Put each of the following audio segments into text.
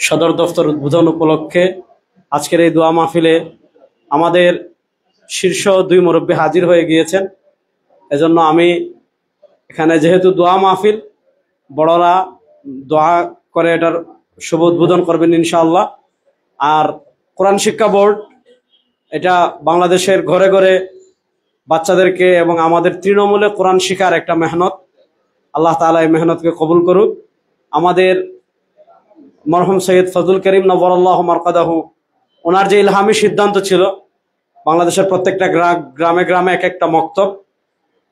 সদর দফতর উদ্বোধন উপলক্ষে আজকের এই দোয়া মাহফিলে আমাদের শীর্ষ দুই মুরব্বী হাজির হয়ে গিয়েছেন। এজন্য আমি এখানে, যেহেতু দোয়া মাহফিল, বড়রা দোয়া করে এটার শুভ উদ্বোধন করবেন ইনশাআল্লাহ। আর কোরআন শিক্ষা বোর্ড, এটা বাংলাদেশের ঘরে ঘরে বাচ্চাদেরকে এবং আমাদের তৃণমূলে কোরআন শিখার একটা মেহনত। আল্লাহ তাআলা এই মেহনতকে কবুল করুক। আমাদের মরহুম সৈয়দ ফজলুল করিম নবরাল্লাহু মারকাদাহু, ওনার যে ইলহামি সিদ্ধান্ত ছিল বাংলাদেশের প্রত্যেকটা গ্রামে গ্রামে এক একটা মক্তব,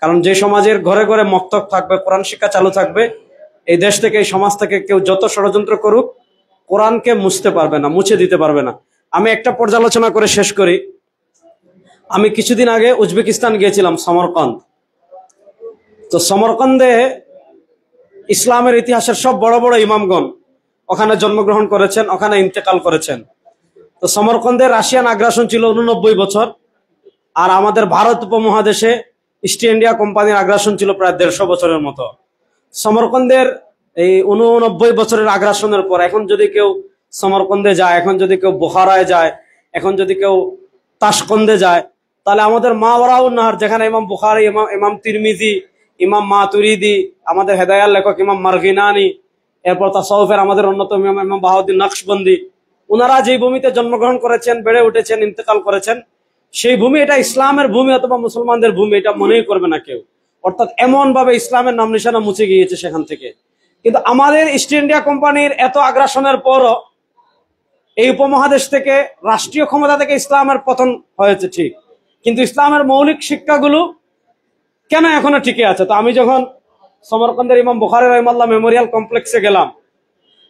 কারণ যে সমাজের ঘরে ঘরে মক্তব থাকবে, কোরআন শিক্ষা চালু থাকবে, এই দেশ থেকে, এই সমাজ থেকে কেউ যত ষড়যন্ত্র করুক কোরআনকে মুছতে পারবে না, মুছে দিতে পারবে না। আমি একটা পর্যালোচনা করে শেষ করি। আমি কিছুদিন আগে উজবেকিস্তান গিয়েছিলাম, সমরকন্দ। তো সমরকন্দে ইসলামের ইতিহাসের সব বড় বড় ইমামগণ ওখানে জন্মগ্রহণ করেছেন, ওখানে ইন্তেকাল করেছেন। তো সমরকন্দে রাশিয়ান আগ্রাসন ছিল 89 বছর, আর আমাদের ভারত উপমহাদেশে ইস্ট ইন্ডিয়া কোম্পানির আগ্রাসন ছিল প্রায় 150 বছরের মতো। সমরকন্দের এই 89 বছরের আগ্রাসনের পর এখন যদি কেউ সমরকন্দে যায়, এখন যদি কেউ বুখারায় যায়, এখন যদি কেউ তাশকন্দে যায়, তাহলে আমাদের মাওয়ারাউন নাহার, যেখানে ইমাম বুখারী, ইমাম তিরমিজি, ইমাম মাতুরিদি, আমাদের হেদায়ার লেখক ইমাম মারগিনানি, এরপর তাসাউফের আমাদের অন্যতম ইমাম বাহাউদ্দিন নকশবন্দি, ওনারা যে ভূমিতে জন্মগ্রহণ করেছেন, বেড়ে উঠেছেন, ইন্তেকাল করেছেন, সেই ভূমি এটা ইসলামের ভূমি অথবা মুসলমানদের ভূমি, এটা মনেই করবে না কেউ। অর্থাৎ এমন ভাবে ইসলামের নাম নিশানা মুছে গিয়েছে সেখান থেকে। কিন্তু আমাদের ইস্ট ইন্ডিয়া কোম্পানির এত আগ্রাসনের পরও এই উপমহাদেশ থেকে, রাষ্ট্রীয় ক্ষমতা থেকে ইসলামের পতন হয়েছে ঠিক, কিন্তু ইসলামের মৌলিক শিক্ষাগুলো কেন এখনো টিকে আছে? তো আমি যখন সমরকন্দের ইমাম বুখারী রাহিমাহুল্লাহ মেমোরিয়াল কমপ্লেক্সে গেলাম,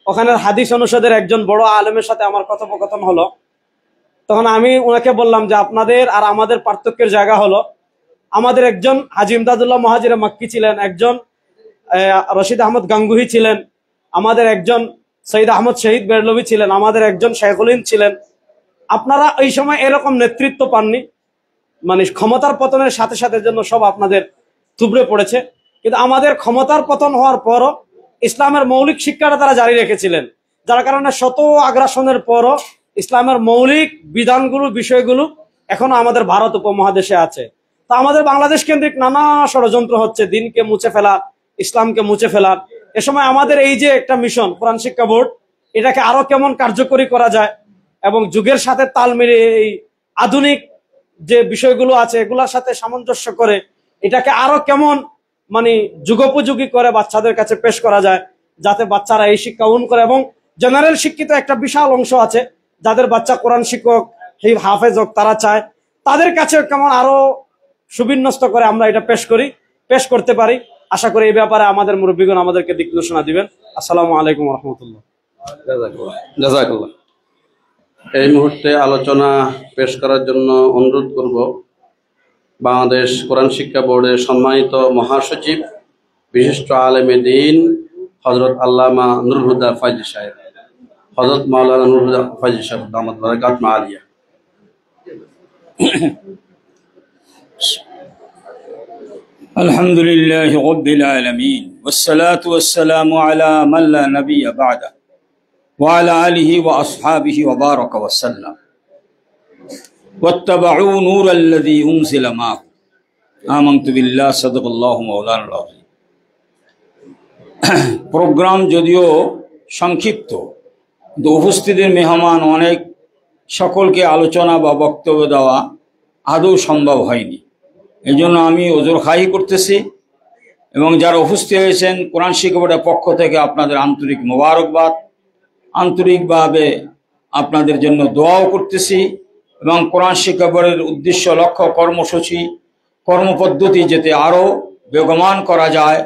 ওখানের হাদিস অনুষদের একজন বড় আলেমের সাথে আমার কথোপকথন হলো। তখন আমি ওনাকে বললাম যে আপনাদের আর আমাদের পার্থক্যের জায়গা হলো, আমাদের একজন হাজি ইমদাদুল্লাহ মুহাজিরে মক্কি ছিলেন, একজন রশিদ আহমদ গাঙ্গুহি ছিলেন, আমাদের একজন সঈদ আহমদ শহীদ বেরলভী ছিলেন, আমাদের একজন শেখুল হিন্দ ছিলেন। আপনারা এই সময় এরকম নেতৃত্ব পাননি, মানে ক্ষমতার পতনের সাথে সাথে জন্য সব আপনাদের থুবড়ে পড়েছে। কিন্তু আমাদের ক্ষমতার পতন হওয়ার পরও ইসলামের মৌলিক শিক্ষাটা তারা জারি রেখেছিলেন, যার কারণে শত আগ্রাসনের পরও ইসলামের মৌলিক বিধানগুলো, বিষয়গুলো এখনো আমাদের ভারত উপমহাদেশে আছে। তা আমাদের বাংলাদেশ কেন্দ্রিক নানা ষড়যন্ত্র হচ্ছে, দিনকে মুছে ফেলা, ইসলামকে মুছে ফেলার। এ সময় আমাদের এই যে একটা মিশন কোরআন শিক্ষা বোর্ড, এটাকে আরো কেমন কার্যকরী করা যায় এবং যুগের সাথে তাল মিলিয়ে এই আধুনিক যে বিষয়গুলো আছে এগুলোর সাথে সামঞ্জস্য করে এটাকে আরো কেমন মানে যুগোপযোগী করে বাচ্চাদের কাছে পেশ করা যায়, যাতে বাচ্চারা এই শিক্ষা গ্রহণ করে। এবং জেনারেল শিক্ষিত একটা বিশাল অংশ আছে যাদের বাচ্চা কোরআন শিক্ষক, হাফেজ হোক, তারা চায় তাদের কাছে কেমন আরো সুবিন্যস্ত করে আমরা এটা পেশ করতে পারি। আশা করি এই ব্যাপারে আমাদের মুরব্বীগণ আমাদেরকে দিক নির্দেশনা দিবেন। আসসালামু আলাইকুম ওয়া রাহমাতুল্লাহ। জাযাকাল্লাহ। এই মুহূর্তে আলোচনা পেশ করার জন্য অনুরোধ করব বাংলাদেশ কোরআন শিক্ষা বোর্ডের সম্মানিত মহাসচিব, বিশিষ্ট আলেমে দ্বীন হযরত আল্লামা নুরুল হুদা ফাইজি সাহেব, হযরত মাওলানা নুরুল হুদা ফাইজি সাহেব দামাত বারাকাতুহু আলিয়া। الحمد لله رب العالمين والصلاة والسلام على من لا نبي بعده وعلى آله وأصحابه وبارك وسلم واتبعوا نور الذي أنزل معه آمنت بالله صدق الله مولانا العظيم। প্রোগ্রাম যদিও সংক্ষিপ্ত, কিন্তু উপস্থিতির মেহমান অনেক, সকলকে আলোচনা বা বক্তব্য দেওয়া আদৌ সম্ভব হয়নি। এই জন্য আমি ওজরখাহি করতেছি এবং যারা উপস্থিত হয়েছেন কোরআন শিক্ষা বোর্ডের পক্ষ থেকে আপনাদের আন্তরিক মোবারকবাদ, আন্তরিকভাবে আপনাদের জন্য দোয়াও করতেছি। এবং কোরআন শিক্ষা বোর্ডের উদ্দেশ্য, লক্ষ্য, কর্মসূচি, কর্মপদ্ধতি যাতে আরও বেগমান করা যায়,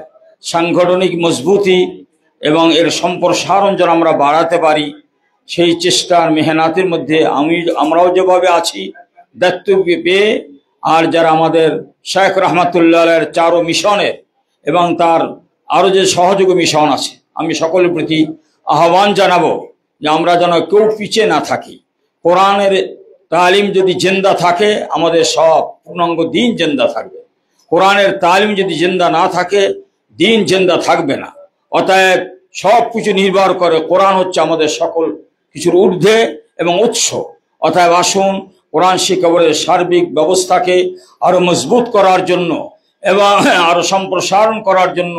সাংগঠনিক মজবুতি এবং এর সম্প্রসারণ যেন আমরা বাড়াতে পারি, সেই চেষ্টার মেহনাতের মধ্যে আমরাও যেভাবে আছি দায়িত্ব পেয়ে, আর যারা আমাদের শেখ রহমাতুল্লাহের চারো মিশনের এবং তার আরও যে সহযোগী মিশন আছে, আমি সকলের প্রতি আহ্বান জানাবো যে আমরা যেন কেউ পিছিয়ে না থাকি। কোরআনের তালিম যদি জিন্দা থাকে, আমাদের সব পূর্ণাঙ্গ দিন জিন্দা থাকবে। কোরআনের তালিম যদি জিন্দা না থাকে, দিন জিন্দা থাকবে না। অতএব সব কিছু নির্ভর করে কোরআন হচ্ছে আমাদের সকল কিছুর ঊর্ধ্বে এবং উৎস। অতএব আসুন কোরআন শিক্ষা বোর্ডের সার্বিক ব্যবস্থাকে আরো মজবুত করার জন্য এবং আরো সম্প্রসারণ করার জন্য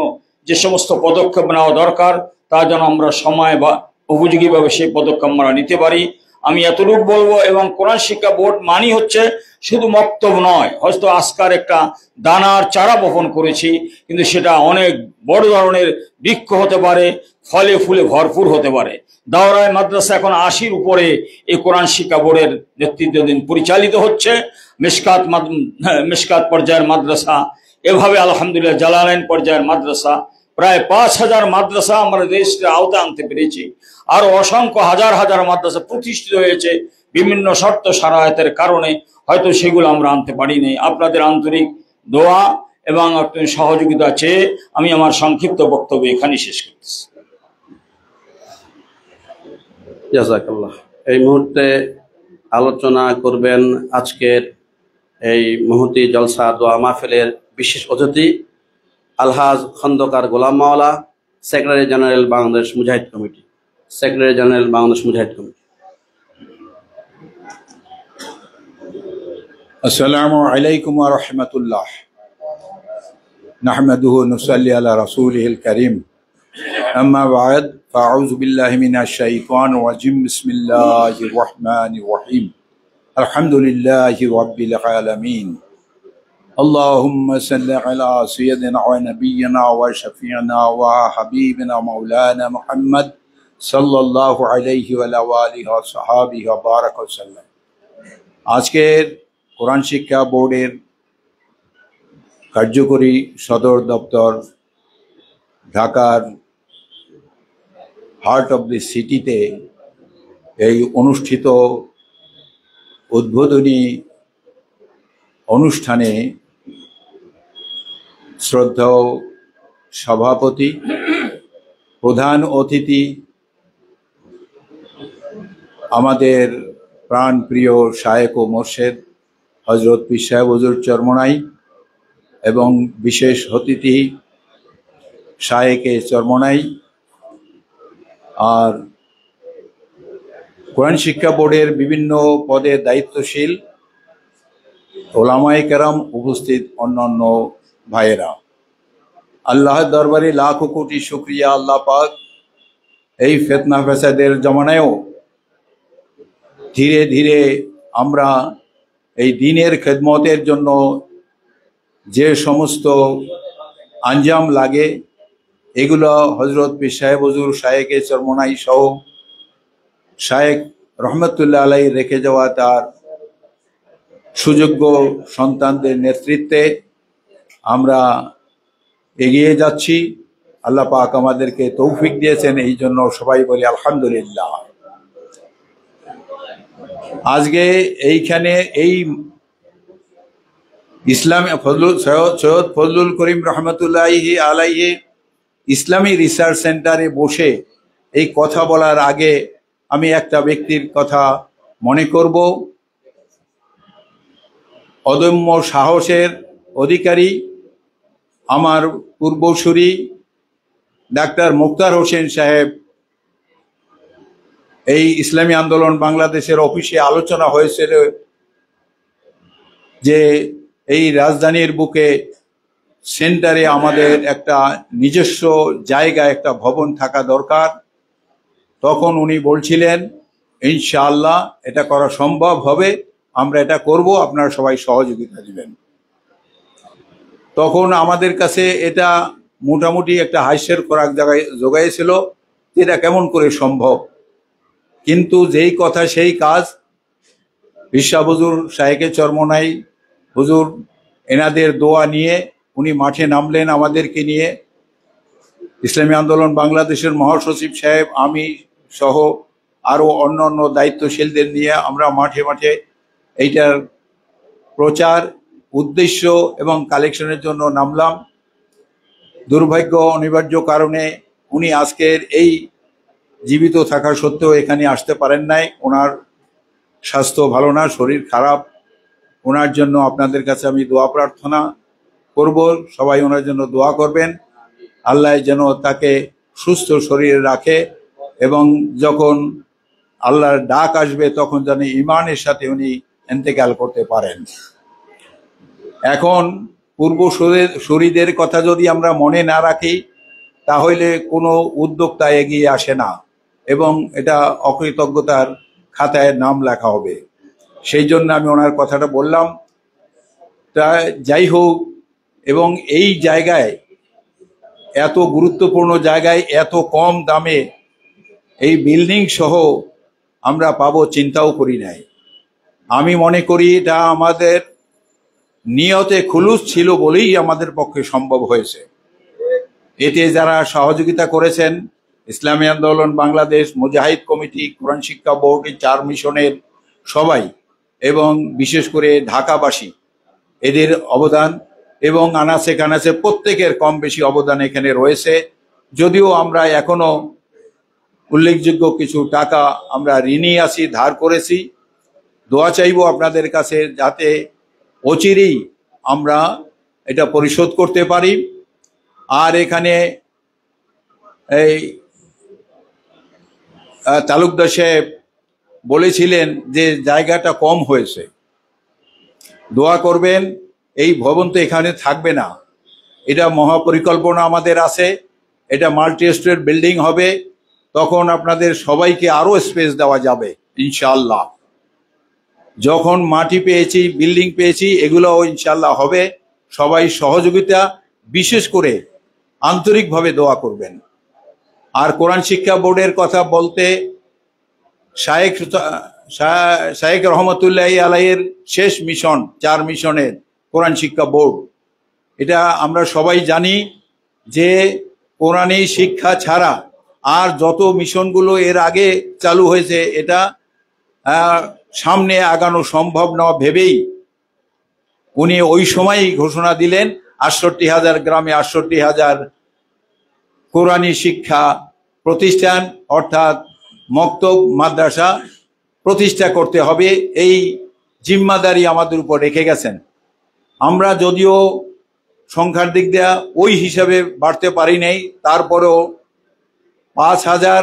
যে সমস্ত পদক্ষেপ নেওয়া দরকার তা যেন আমরা সময় বা উপযোগীভাবে সেই পদক্ষেপ আমরা নিতে পারি। আমি এতটুকু বলবো, এবং কোরআন শিক্ষা বোর্ড মানি হচ্ছে শুধু মক্তব নয়, হয়তো আজকার একটা দানার চারা বপন করেছি, কিন্তু সেটা অনেক বড় ধরনের বৃক্ষ হতে পারে, ফলে ফুলে ভরপুর হতে পারে। দাওরায়ে মাদ্রাসা এখন 80-র উপরে এই কোরআন শিক্ষা বোর্ডের নেতৃত্বাধীন পরিচালিত হচ্ছে। মিশকাত পর্যায়ের মাদ্রাসা, এভাবে আলহামদুলিল্লাহ জালালাইন পর্যায়ের মাদ্রাসা, প্রায় 5000 মাদ্রাসা আমরা দেশের আওতায় আনতে পেরেছি। আরো অসংখ্য হাজার হাজার মাদ্রাসা প্রতিষ্ঠিত হয়েছে বিভিন্ন শর্ত শারায়াতের কারণে, হয়তো সেগুলো আমরা আনতে পারিনি। আপনাদের আন্তরিক দোয়া এবং সহযোগিতা চেয়ে আমি আমার সংক্ষিপ্ত বক্তব্য এখানে শেষ করতেছি। জাযাকাল্লাহ। এই মুহূর্তে আলোচনা করবেন আজকের এই মুহূর্তে জলসা দোয়া মাহফিলের বিশেষ অতিথি আলহাজ খন্দকার গোলাম মাওলা, সেক্রেটারি জেনারেল বাংলাদেশ মুজাহিদ কমিটি। সেক্রেটারি জেনারেল বাংলাদেশ মুজাহিদ কমিটি। আসসালামু আলাইকুম ওয়া রাহমাতুল্লাহ। নাহমাদুহু ওয়া নুসাল্লি আলা রাসূলিহিল কারীম। আম্মা বা'দ, ফাআউযু বিল্লাহি মিনাশ শাইতানির রাজীম। বিসমিল্লাহির রাহমানির রাহিম। আলহামদুলিল্লাহি রাব্বিল আলামিন। আল্লাহুম্মা সাল্লি আলা সাইয়্যিদিনা ওয়া নাবিয়িনা ওয়া শাফি'িনা ওয়া হাবিবিনা মাওলানা মুহাম্মদ সাল্লাল্লাহু আলাইহি ওয়া আলিহি ওয়া সাহবিহি ওয়া বারাকা ওয়াসাল্লাম। আজকের কোরআন শিক্ষা বোর্ডের কার্যকরী সদর দপ্তর ঢাকার হার্ট অব দি সিটিতে এই অনুষ্ঠিত উদ্বোধনী অনুষ্ঠানে শ্রদ্ধেয় সভাপতি, প্রধান অতিথি, আমাদের প্রাণপ্রিয় শায়েখ ও মোর্শেদ হযরত পীর সাহেব হুজুর চরমনাই এবং বিশেষ অতিথি শায়েখে চরমনাই, আর কোরআন শিক্ষা বোর্ডের বিভিন্ন পদে দায়িত্বশীল ওলামায়ে কেরাম, উপস্থিত অন্যান্য ভাইয়েরা, আল্লাহর দরবারে লাখো কোটি শুকরিয়া। আল্লাহ পাক এই ফিতনা ফাসাদের জমানায়ও ধীরে ধীরে আমরা এই দ্বীনের খেদমতের জন্য যে সমস্ত আঞ্জাম লাগে এগুলো হযরত পীর সাহেব হুজুর শায়েখে চরমনাই সহ শায়েখ রহমতুল্লাহ আলাইহি রেখে যাওয়া তার সুযোগ্য সন্তানদের নেতৃত্বে আমরা এগিয়ে যাচ্ছি। আল্লাহ পাক আমাদেরকে তৌফিক দিয়েছেন, এই জন্য সবাই বলি আলহামদুলিল্লাহ। আজকে এইখানে এই ইসলামী সৈয়দ ফজলুল করিম রহমতুল্লাহি আলাইহি ইসলামী রিসার্চ সেন্টারে বসে এই কথা বলার আগে আমি একটা ব্যক্তির কথা মনে করব। অদম্য সাহসের অধিকারী আমার পূর্বসূরি ডাক্তার মুক্তার হোসেন সাহেব এই ইসলামী আন্দোলন বাংলাদেশের অফিসে আলোচনা হয়েছিল যে এই রাজধানীর বুকে সেন্টারে আমাদের একটা নিজস্ব জায়গা, একটা ভবন থাকা দরকার। তখন উনি বলছিলেন ইনশাআল্লাহ এটা করা সম্ভব হবে, আমরা এটা করব, আপনারা সবাই সহযোগিতা দিবেন। তখন আমাদের কাছে এটা মোটামুটি একটা হাস্যের খোরাক জোগাইছিল, এটা কেমন করে সম্ভব। কিন্তু যেই কথা সেই কাজ। ঈশা হুজুর শায়েখে চরমনাই হুজুর এনাদের দোয়া নিয়ে উনি মাঠে নামলেন আমাদেরকে নিয়ে। ইসলামী আন্দোলন বাংলাদেশের মহাসচিব সাহেব, আমি সহ আরো অন্যান্য দায়িত্বশীলদের নিয়ে আমরা মাঠে মাঠে এইটার প্রচার, উদ্দেশ্য এবং কালেকশনের জন্য নামলাম। দুর্ভাগ্য অনিবার্য কারণে উনি আজকের এই জীবিত থাকা সত্ত্বেও এখানে আসতে পারেন নাই। ওনার স্বাস্থ্য ভালো না, শরীর খারাপ। ওনার জন্য আপনাদের কাছে আমি দোয়া প্রার্থনা করব, সবাই ওনার জন্য দোয়া করবেন। আল্লাহ যেন তাকে সুস্থ শরীর রাখে এবং যখন আল্লাহর ডাক আসবে তখন যেন ঈমানের সাথে উনি ইন্তেকাল করতে পারেন। এখন পূর্বসূরীদের কথা যদি আমরা মনে না রাখি তাহলে কোনো উদ্যোক্তা এগিয়ে আসে না এবং এটা অকৃতজ্ঞতার খাতায় নাম লেখা হবে। সেই জন্য আমি ওনার কথাটা বললাম। তা যাই হোক, এবং এই জায়গায় এত গুরুত্বপূর্ণ জায়গায় এত কম দামে এই বিল্ডিং সহ আমরা পাবো চিন্তাও করি নাই। আমি মনে করি এটা আমাদের নিয়তে খুলুস ছিল বলেই আমাদের পক্ষে সম্ভব হয়েছে। এতে যারা সহযোগিতা করেছেন, ইসলামী আন্দোলন বাংলাদেশ, মুজাহিদ কমিটি, কোরআন শিক্ষা বোর্ড, 4 মিশনের সবাই এবং বিশেষ করে ঢাকাবাসী, এদের অবদান এবং আনাচে কানাচে প্রত্যেকের কম বেশি অবদান এখানে রয়েছে। যদিও আমরা এখনো উল্লেখযোগ্য কিছু টাকা আমরা ঋণী আছি, ধার করেছি। দোয়া চাইব আপনাদের কাছে যাতে অচিরেই আমরা এটা পরিশোধ করতে পারি। আর এখানে এই তালুকদার সাহেব বলেছিলেন যে জায়গাটা কম হয়েছে, দোয়া করবেন। এই ভবন তো এখানে থাকবে না, এটা মহাপরিকল্পনা আমাদের আছে, এটা মাল্টি স্টোরের বিল্ডিং হবে। তখন আপনাদের সবাইকে আরো স্পেস দেওয়া যাবে ইনশাআল্লাহ। যখন মাটি পেয়েছি, বিল্ডিং পেয়েছি, এগুলোও ইনশাআল্লাহ হবে। সবাই সহযোগিতা, বিশেষ করে আন্তরিকভাবে দোয়া করবেন। আর কোরআন শিক্ষা বোর্ডের কথা বলতে, শায়েখ রহমতুল্লাহ আলাইয়ের শেষ মিশন, 4 মিশনের কোরআন শিক্ষা বোর্ড, এটা আমরা সবাই জানি যে কোরআনী শিক্ষা ছাড়া আর যত মিশনগুলো এর আগে চালু হয়েছে এটা সামনে আগানো সম্ভব না ভেবেই উনি ওই সময়ই ঘোষণা দিলেন 68,000 গ্রামে 68,000 কোরআনী শিক্ষা প্রতিষ্ঠান অর্থাৎ মক্তব মাদ্রাসা প্রতিষ্ঠা করতে হবে। এই জিম্মাদারি আমাদের উপর রেখে গেছেন। আমরা যদিও সংখ্যার দিক দিয়ে ওই হিসাবে বাড়তে পারি নাই, তারপরেও 5,000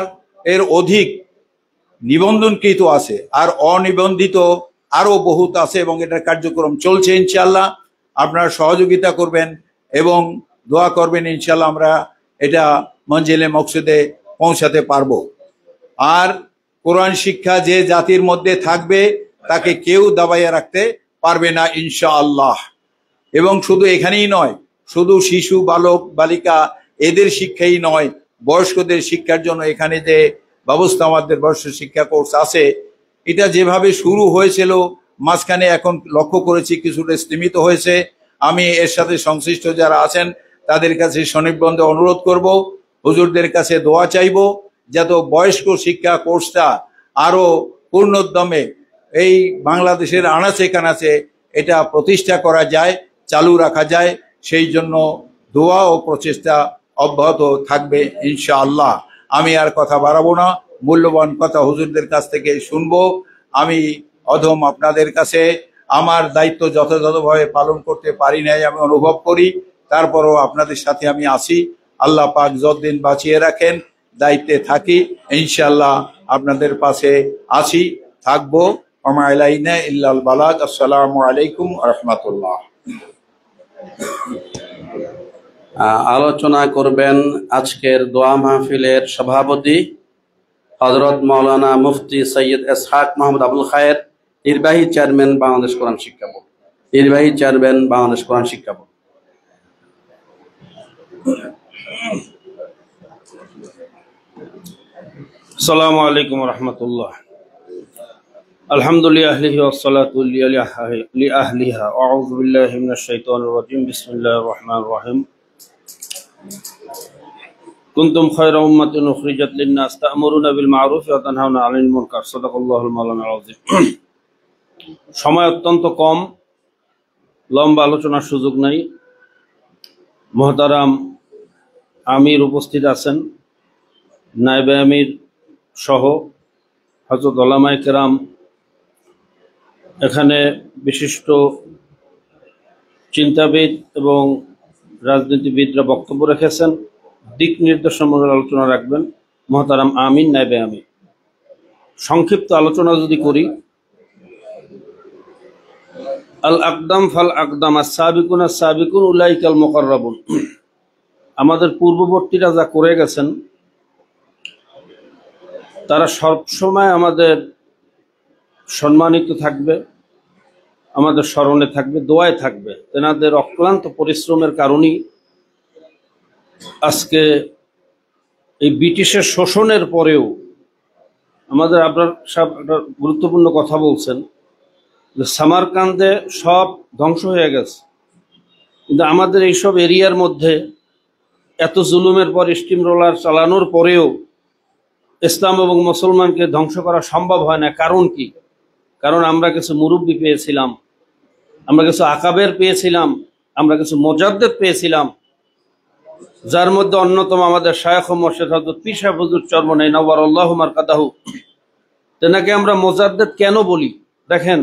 এর অধিক নিবন্ধনকৃত আছে আর অনিবন্ধিত আরো বহুত আছে এবং এটার কার্যক্রম চলছে। ইনশাআল্লাহ আপনারা সহযোগিতা করবেন এবং দোয়া করবেন, ইনশাআল্লাহ আমরা এটা মঞ্জিলে মকসুদে পৌঁছাতে পারবো। আর কোরআন শিক্ষা যে জাতির মধ্যে থাকবে তাকে কেউ দাবাইয়া রাখতে পারবে না ইনশাআল্লাহ। এবং শুধু এখানেই নয়, শুধু শিশু, বালক, বালিকা এদের শিক্ষাই নয়, বয়স্কদের শিক্ষার জন্য এখানে যে ব্যবস্থা আমাদের বয়স্ক শিক্ষা কোর্স আছে, এটা যেভাবে শুরু হয়েছিল মাঝখানে এখন লক্ষ্য করেছি কিছুটা স্তীমিত হয়েছে। আমি এর সাথে সংশ্লিষ্ট যারা আছেন তাদের কাছে সনির্বন্ধে অনুরোধ করব, হুজুরদের কাছে দোয়া চাইব যাতে বয়স্ক শিক্ষা কোর্সটা আরো পূর্ণোদ্যমে এই বাংলাদেশের আনাচে কানাচে এটা প্রতিষ্ঠা করা যায়, চালু রাখা যায়। সেই জন্য দোয়া ও প্রচেষ্টা অব্যাহত থাকবে ইনশাআল্লাহ। আমি আর কথা বাড়াবো না, মূল্যবান কথা হুজুরদের কাছ থেকে শুনবো। আমি অধম আপনাদের কাছে আমার দায়িত্ব যথাযথভাবে পালন করতে পারি নাই আমি অনুভব করি, তারপরও আপনাদের সাথে আমি আছি। আল্লাহ পাক যতদিন বাঁচিয়ে রাখেন দায়িত্বে থাকি, ইনশাআল্লাহ আপনাদের পাশে আছি, থাকবো। ওমা আলাইনা ইল্লাল বালাগ। আসসালামু আলাইকুম ওয়া রাহমাতুল্লাহ। আলোচনা করবেন আজকের দোয়া মাহফিলের সভাপতি হযরত মাওলানা মুফতি সৈয়দ ইসহাক মোহাম্মদ আবুল খায়ের, নির্বাহী চেয়ারম্যান বাংলাদেশ কোরআন শিক্ষা বোর্ড, নির্বাহী চেয়ারম্যান বাংলাদেশ কোরআন শিক্ষা বোর্ড। আসসালামু আলাইকুম রহমতুল্লাহ। আলহামদুলিল্লাহ ওয়াসসালাতু লিআহলিহা আউযু বিল্লাহি মিনাশ শাইতানির রাজিম বিসমিল্লাহির রহমানির রহিম কুনতুম খায়রা উম্মাতিন উখরিজাত লিন-নাস তা'মুরুনা বিল মা'রুফ ওয়া তানহাউনা 'আনিল মুনকার। সাদাকাল্লাহুল মাওলানাল আযীম। সময় অত্যন্ত কম, লম্বা আলোচনার সুযোগ নাই। মুহতারাম আমির উপস্থিত আছেন, নায়েবে আমির সহ হযরত উলামায়ে কেরাম, এখানে বিশিষ্ট চিন্তাবিদ এবং রাজনীতিবিদরা বক্তব্য রেখেছেন। দিক নির্দেশনামূলক আলোচনা রাখবেন মহতারাম আমিন নায়েবে আমিন। সংক্ষিপ্ত আলোচনা যদি করি, আল আকদাম ফাল আকদাম আস-সাবিকুন আস-সাবিকুন উলাইকাল মুকাররাবুন। আমাদের পূর্ববর্তীরা যা করে গেছেন তারা সবসময় আমাদের সম্মানিত থাকবে, আমাদের স্মরণে থাকবে, দোয়ায় থাকবে। তেনাদের অক্লান্ত পরিশ্রমের কারণেই আজকে এই ব্রিটিশের শোষণের পরেও আমাদের আবরার সাহেব একটা গুরুত্বপূর্ণ কথা বলছেন যে সামারকান্দে সব ধ্বংস হয়ে গেছে, কিন্তু আমাদের এইসব এরিয়ার মধ্যে এত জুলুমের পর স্টিম রোলার চালানোর পরেও ইসলাম এবং মুসলমানকে ধ্বংস করা সম্ভব হয় না। কারণ কি? কারণ আমরা কিছু মুরব্বী পেয়েছিলাম, আমরা কিছু আকাবের পেয়েছিলাম, আমরা কিছু মুজাদ্দিদ পেয়েছিলাম, যার মধ্যে অন্যতম আমাদের শায়খ ও মুর্শিদ হযরত পীর সাহেব হুজুর চরমনাই নওয়ারাল্লাহু মারকাদাহু। তেনাকে আমরা মুজাদ্দিদ কেন বলি? দেখেন,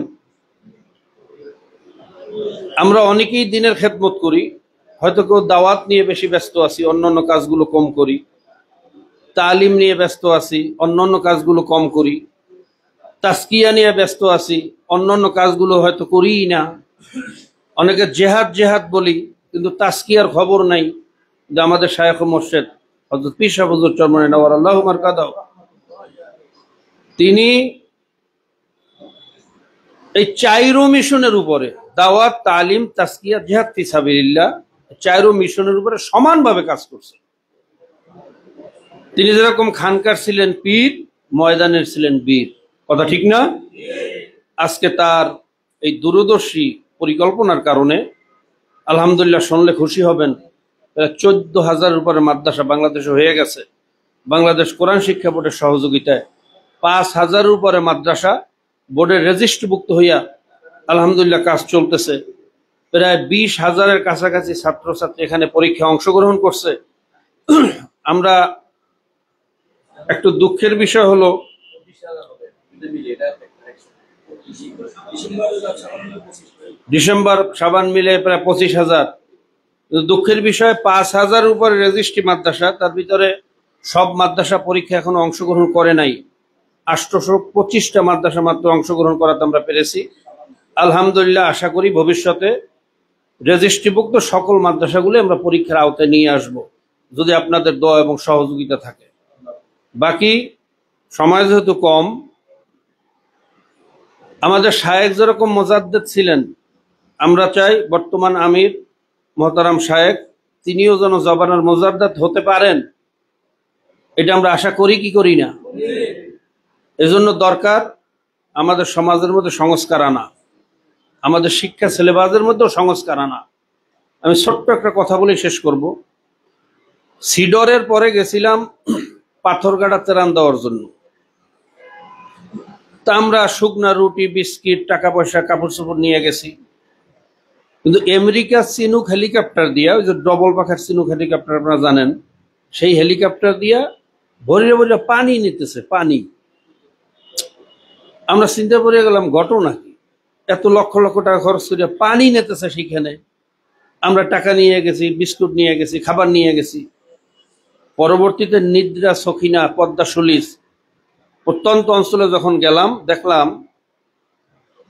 আমরা অনেকেই দিনের খেদমত করি, হয়তো কেউ দাওয়াত নিয়ে বেশি ব্যস্ত আছি, অন্যান্য কাজগুলো কম করি, তালিম নিয়ে ব্যস্ত আছি, অন্যান্য কাজগুলো কম করি, তাজকিয়া নিয়ে ব্যস্ত আছি, অন্যান্য কাজগুলো হয়তো করিই না। অনেকে জেহাদ জেহাদ বলি, কিন্তু তাজকিয়ার খবর নাই যে আমাদের শায়খ ও মুর্শিদ হযরত পীর সাহেব হুজুর চরমনাই নওয়ারাল্লাহু মারকাদাহু তিনি এই চাইরো মিশনের উপরে দাওয়াত, তালিম, তাজকিয়া, জিহাদ ফি সাবিলিল্লাহ, চাইরো মিশনের উপরে সমানভাবে কাজ করছেন। তিনি যেরকম খানকার ছিলেন পীর, ময়দানের ছিলেন বীর। কথা ঠিক না? আজকে তার এই দূরদর্শী পরিকল্পনার কারণে আলহামদুলিল্লাহ শুনলে খুশি হবেন, 14,000-এর উপরে মাদ্রাসা বাংলাদেশে হয়ে গেছে। বাংলাদেশ কোরআন শিক্ষা বোর্ডের সহযোগিতায় 5,000-এর উপরে মাদ্রাসা বোর্ডের রেজিস্ট্রিভুক্ত হইয়া আলহামদুলিল্লাহ কাজ চলতেছে। প্রায় 20,000-এর কাছাকাছি ছাত্রছাত্রী এখানে পরীক্ষায় অংশগ্রহণ করছে। আমরা একটু দুঃখের বিষয় হলো ডিসেম্বর শাবান মিলে প্রায় 25,000। দুঃখের বিষয় 5,000-এর উপরে রেজিস্ট্রি মাদ্রাসা, তার ভিতরে সব মাদ্রাসা পরীক্ষা এখনো অংশগ্রহণ করে নাই। 825টা মাদ্রাসা মাত্র অংশগ্রহণ করাতে আমরা পেরেছি। আলহামদুলিল্লাহ আশা করি ভবিষ্যতে রেজিস্ট্রিভুক্ত সকল মাদ্রাসাগুলো আমরা পরীক্ষার আওতায় নিয়ে আসব, যদি আপনাদের দোয়া এবং সহযোগিতা থাকে। বাকি সময় যেহেতু কম, আমাদের শায়েখ যেরকম মুজাদ্দিদ ছিলেন, আমরা চাই বর্তমান আমির মোহতারাম শায়েখ তিনিও যেন জবানের মুজাদ্দিদ হতে পারেন। এটা আমরা আশা করি কি করি না? এজন্য দরকার আমাদের সমাজের মধ্যে সংস্কার আনা, আমাদের শিক্ষা সিলেবাসের মধ্যেও সংস্কার আনা। আমি ছোট্ট একটা কথা বলে শেষ করব। সিডরের পরে গেছিলাম পাথরঘাটা ত্রাণ দেওয়ার জন্য। তা আমরা শুকনা রুটি, বিস্কিট, টাকা পয়সা, কাপড় চোপড় নিয়ে গেছি। কিন্তু আমেরিকা চিনুক হেলিকপ্টার দিয়া, ওই যে ডবল পাখার চিনুক হেলিকপ্টার আপনারা জানেন, সেই হেলিকপ্টার দিয়া ভরিয়ে ভরিয়ে পানি নিতেছে, পানি। আমরা চিন্তা করে গেলাম ঘটনা কি, এত লক্ষ লক্ষ টাকা খরচ করে পানি নিতেছে সেখানে। আমরা টাকা নিয়ে গেছি, বিস্কুট নিয়ে গেছি, খাবার নিয়ে গেছি। পরবর্তীতে নিদ্রা, সখিনা, পদ্মা সলিস প্রত্যন্ত অঞ্চলে যখন গেলাম, দেখলাম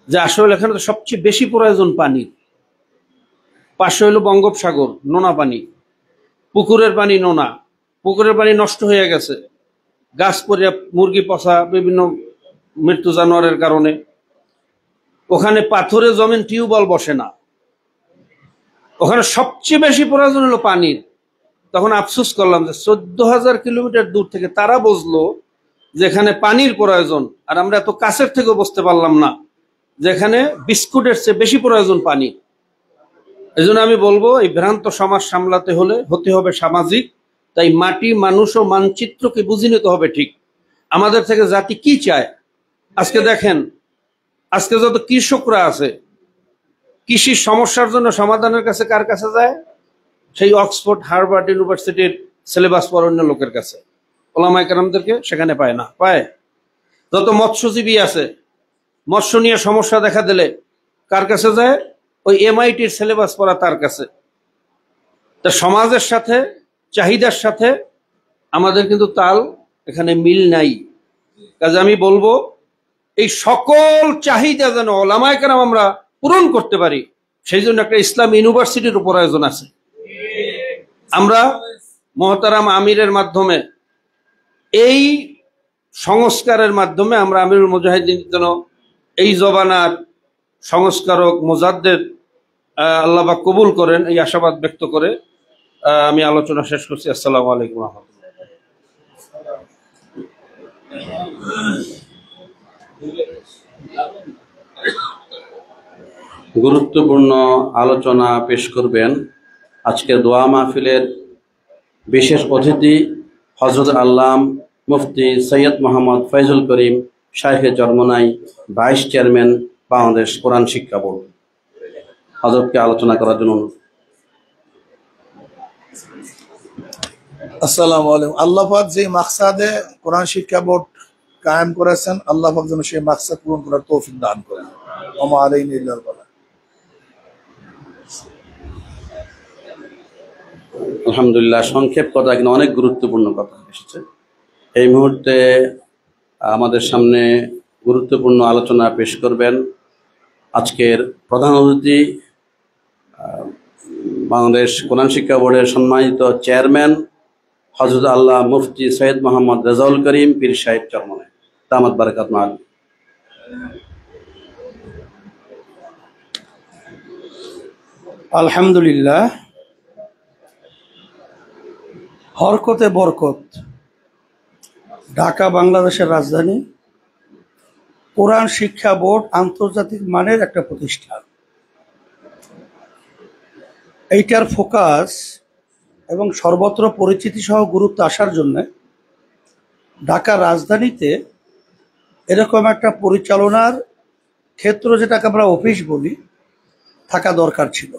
যে আসলে এখানে তো সবচেয়ে বেশি প্রয়োজন পানির। পাশে হইল বঙ্গোপসাগর, নোনা পানি, পুকুরের পানি নোনা, পুকুরের পানি নষ্ট হয়ে গেছে, গাছ পড়ে, মুরগি পচা, বিভিন্ন মৃত্যু জানোয়ারের কারণে। ওখানে পাথরে জমিন, টিউবওয়েল বসে না। ওখানে সবচেয়ে বেশি প্রয়োজন হলো পানির। তখন আফসোস করলাম যে 14,000 কিলোমিটার দূর থেকে তারা বুঝলো যেখানে পানির প্রয়োজন, আর আমরা এত কাছের থেকেও বুঝতে পারলাম না যেখানে বিস্কুটের চেয়ে বেশি প্রয়োজন পানি। এই জন্য আমি বলবো, এই ভ্রান্ত সমাজ সামলাতে হলে হতে হবে সামাজিক। তাই মাটি, মানুষ ও মানচিত্রকে বুঝে নিতে হবে ঠিক আমাদের থেকে জাতি কি চায়। আজকে দেখেন, আজকে যত কৃষকরা আছে, কৃষির সমস্যার জন্য সমাধানের কাছে কার কাছে যায়? সেই অক্সফোর্ড, হার্ভার্ড ইউনিভার্সিটির সিলেবাস পড়ানো লোকের কাছে। ওলামায়ে কেরামদেরকে সেখানে পায় না। পায় যত মৎস্যজীবী আছে, মৎস্য নিয়ে সমস্যা দেখা দিলে কার কাছে যায়? ওই MIT-র সিলেবাস পড়া তার কাছে। তা সমাজের সাথে চাহিদার সাথে আমাদের কিন্তু তাল এখানে মিল নাই। কাজে আমি বলবো এই সকল চাহিদা যেন ওলামায়ে কেরাম আমরা পূরণ করতে পারি, সেই জন্য একটা ইসলাম ইউনিভার্সিটির উপর আয়োজন আছে। আমরা মহতারাম আমিরের মাধ্যমে, এই সংস্কারের মাধ্যমে আমরা আমিরুল মুজাহিদিন যেন এই জবানার সংস্কারক মুজাদ্দেদ আল্লাহ পাক কবুল করেন, এই আশাবাদ ব্যক্ত করে আমি আলোচনা শেষ করছি। আসসালামু আলাইকুম ওয়া রাহমাতুল্লাহ। গুরুত্বপূর্ণ আলোচনা পেশ করবেন আজকের দোয়া মাহফিলের বিশেষ অতিথি হযরত আল্লাম মুফতি সৈয়দ মোহাম্মদ ফয়জুল করিম শাইখে চরমোনাই, ভাইস চেয়ারম্যান বাংলাদেশ কোরআন শিক্ষা বোর্ড। হযরতকে আলোচনা করার জন্য অনুরোধ। আসসালামু আলাইকুম। আল্লাহ পাক যে মাকসাদে কোরআন শিক্ষা বোর্ড কায়েম করেছেন, আল্লাহ পাক যেন সেই মাকসাদ পূরণ করার তৌফিক দান করেন। ওমা আলাইনা ইল্লাল বালাগ। আলহামদুলিল্লাহ, সংক্ষেপ কথা কিন্তু অনেক গুরুত্বপূর্ণ কথা এসেছে। এই মুহূর্তে আমাদের সামনে গুরুত্বপূর্ণ আলোচনা পেশ করবেন আজকের প্রধান অতিথি বাংলাদেশ কোরআন শিক্ষা বোর্ডের সম্মানিত চেয়ারম্যান হযরত আল্লাহ মুফতি সৈয়দ মোহাম্মদ রেজাউল করিম পীর সাহেব চরমোনাই, দামাত বারাকাতুহু আলী। আলহামদুলিল্লাহ, হরকতে বরকত, ঢাকা বাংলাদেশের রাজধানী, কোরআন শিক্ষা বোর্ড আন্তর্জাতিক মানের একটা প্রতিষ্ঠান। এইটার ফোকাস এবং সর্বত্র পরিচিতি সহ গুরুত্ব আসার জন্য ঢাকা রাজধানীতে এরকম একটা পরিচালনার ক্ষেত্র, যেটাকে আমরা অফিস বলি, থাকা দরকার ছিল।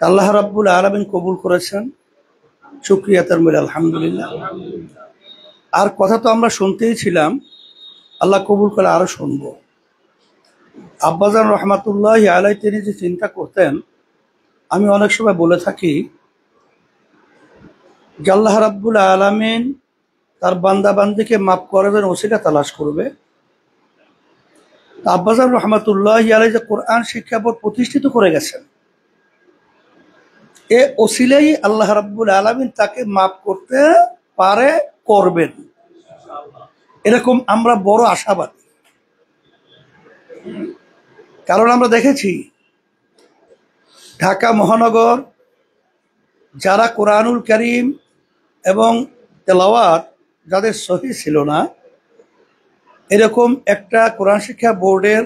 আল্লাহ রাব্বুল আলামিন কবুল করেছেন, শুকরিয়া তার মূল আলহামদুলিল্লাহ। আর কথা তো আমরা শুনতেই ছিলাম, আল্লাহ কবুল করে আরো শুনবো। আব্বাজান রহমাতুল্লাহি আলাইহি তিনি যে চিন্তা করতেন, আমি অনেক সময় বলে থাকি যে আল্লাহ রাব্বুল আলামিন তার বান্দা বান্দিকে মাফ করবেন, ওসিলা তালাশ করবে। আব্বাজান রহমাতুল্লাহি আলাইহি যে কোরআন শিক্ষা বোর্ড প্রতিষ্ঠিত করে গেছেন, এ ওসিলাই আল্লাহ রাব্বুল আলামিন তাকে মাফ করতে পারে, করবেন, এরকম আমরা বড় আশাবাদী। কারণ আমরা দেখেছি ঢাকা মহানগর যারা কোরআনুল কারীম এবং তেলাওয়াত যাদের সহি ছিল না, এরকম একটা কোরআন শিক্ষা বোর্ডের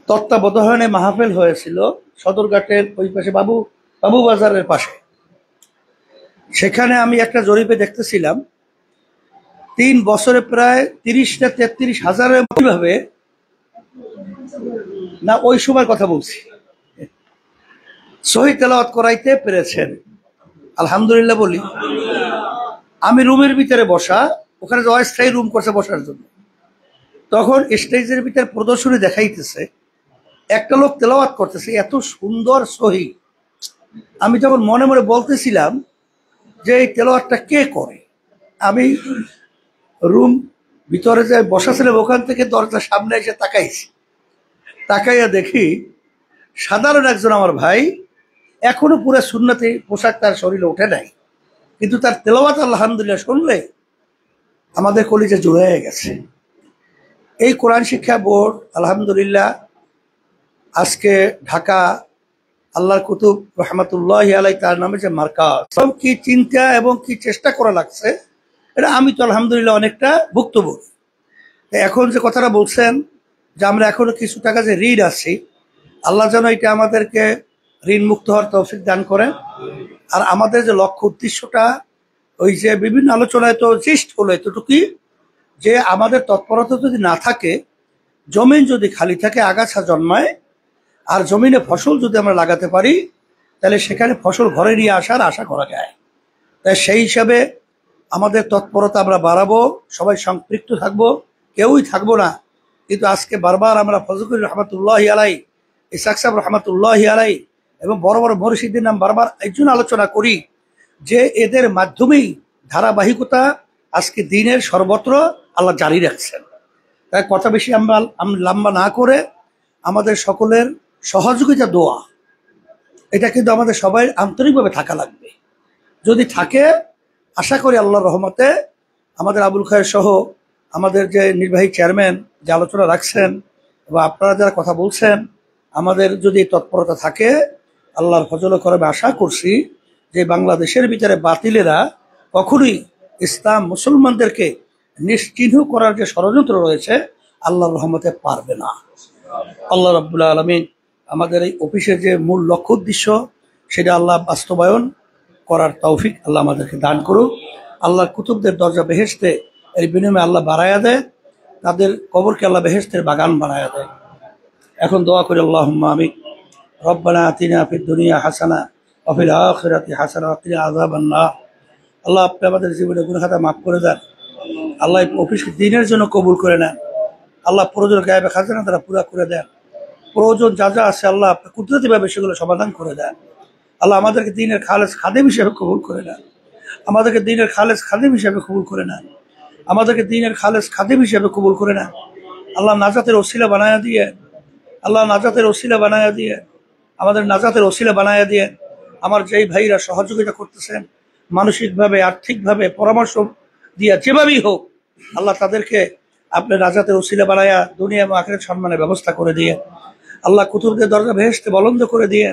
তত্ত্বাবধানে মাহফিল হয়েছিল সদরঘাটের ওই পাশে, বাবু বাজারের পাশে। সেখানে আমি একটা জরিপে দেখতেছিলাম 3 বছরে প্রায় 30-33 হাজারের ভাবে, না ওই সময় কথা বলছি, সহি তেলাওয়াত করাইতে পেরেছেন। আলহামদুলিল্লাহ বলি। আমি রুমের ভিতরে বসা, ওখানে যে অস্থায়ী রুম করছে বসার জন্য, তখন স্টেজের ভিতরে প্রদর্শনী দেখাইতেছে, একটা লোক তেলাওয়াত করতেছে এত সুন্দর সহি। আমি যখন মনে মনে বলতেছিলাম যে এই তেলাওয়াতটা কে করে, আমি রুম ভিতরে যে বসা ছিলাম ওখান থেকে দরজার সামনে এসে তাকাইছি। তাকাইয়া দেখি সাধারণ একজন আমার ভাই, এখনো পুরো সুন্নতি পোশাক তার শরীরে ওঠে নাই, কিন্তু তার তেলাওয়াত আলহামদুলিল্লাহ শুনলে আমাদের কলিজা জুড়ে হয়ে গেছে। এই কোরআন শিক্ষা বোর্ড আলহামদুলিল্লাহ আজকে ঢাকা আল্লাহর কুতুব রহমাতুল্লাহি আলাইহি তার নামে যে মার্কাজ, কি চিন্তা এবং কি চেষ্টা করা লাগছে, এটা আমি তো আলহামদুলিল্লাহ অনেকটা ভুক্তভোগী। এখন যে কথাটা বলছেন যে আমরা এখনো কিছু টাকা যে ঋণ আছি, আল্লাহ যেন এটা আমাদেরকে ঋণ মুক্ত হওয়ার তৌফিক দান করেন। আর আমাদের যে লক্ষ্য উদ্দেশ্যটা, ওই যে বিভিন্ন আলোচনায় তো জিস্ট হলো এতটুকুই, যে আমাদের তৎপরতা যদি না থাকে, জমিন যদি খালি থাকে, আগাছা জন্মায়, আর জমিনে ফসল যদি আমরা লাগাতে পারি, তাহলে সেখানে ফসল ঘরে নিয়ে আসার আশা করা যায়। তাই সেই হিসাবে আমাদের তৎপরতা আমরা বাড়াবো, সবাই সম্পৃক্ত থাকবো, কেউই থাকবো না। কিন্তু আজকে বারবার আমরা ফজলুল রহমাতুল্লাহি আলাইহি, ইসহাক সাহেব রহমাতুল্লাহি আলাইহি এবং বড় বড় মনীষীদের নাম বারবার এই জন্য আলোচনা করি যে এদের মাধ্যমেই ধারাবাহিকতা আজকে দিনের সর্বত্র আল্লাহ জারি রাখছেন। তাই কথা বেশি আমরা লম্বা না করে আমাদের সকলের সহযোগিতা দোয়া, এটা কিন্তু আমাদের সবাই আন্তরিকভাবে থাকা লাগবে। যদি থাকে, আশা করি আল্লাহর রহমতে আমাদের আবুল খায়ের সহ আমাদের যে নির্বাহী চেয়ারম্যান যে আলোচনা রাখছেন এবং আপনারা যারা কথা বলছেন, আমাদের যদি তৎপরতা থাকে আল্লাহর ফজল করবে আশা করছি যে বাংলাদেশের ভিতরে বাতিলেরা কখনোই ইসলাম মুসলমানদেরকে নিশ্চিহ্ন করার যে ষড়যন্ত্র রয়েছে আল্লাহর রহমতে পারবে না। আল্লাহ রাব্বুল আলামিন আমাদের এই অফিসের যে মূল লক্ষ্য উদ্দেশ্য সেটা আল্লাহ বাস্তবায়ন করার তৌফিক আল্লাহ আমাদেরকে দান করুক। আল্লাহর কুতুবদের দরজা বেহেশতে এর বিনিময়ে আল্লাহ বাড়ায়া দেয়, তাদের কবরকে আল্লাহ বেহেশতের বাগান বানায়া দেয়। এখন দোয়া করি আল্লাহুম্মা আমিন। রব্বানা আতিনা ফিদ দুনিয়া হাসানা ওয়া ফিল আখিরাতি হাসানা ওয়া কিনা আযাবান নার। আল্লাহ আপনি আমাদের জীবনে গুনাহ খাতা মাফ করে দেন। আল্লাহ এই অফিসকে দিনের জন্য কবুল করে নেন। আল্লাহ প্রয়োজন গায়েবে খাজানা তারা পুরা করে দেন। প্রয়োজন যা যা আছে আল্লাহ আপনি কুদরতিভাবে সেগুলো সমাধান করে দেন। আল্লাহ আমাদেরকে দিনের খালেস খাদেম হিসেবে কবুল করে নেন। আমাদেরকে দিনের খালেস খাদেম হিসেবে কবুল করে নেন। আমাদেরকে দিনের খালেস খাদেম হিসেবে কবুল করে নেন। আল্লাহ নাজাতের ওসিলা বানায়া দিয়ে, আল্লাহ নাজাতের ওসিলা বানায়া দিয়ে, আমাদের নাজাতের ওসিলা বানায়া দিয়ে আমার যেই ভাইরা সহযোগিতা করতেছেন মানসিকভাবে, আর্থিকভাবে, পরামর্শ দিয়া যেভাবেই হোক, আল্লাহ তাদেরকে আপনি নাজাতের ওসিলা বানায়া দুনিয়া এবং আখিরাত সম্মানের ব্যবস্থা করে দিয়ে, আল্লাহ কুতুবদের দরজা বেহেশতে বলন্দ করে দিয়ে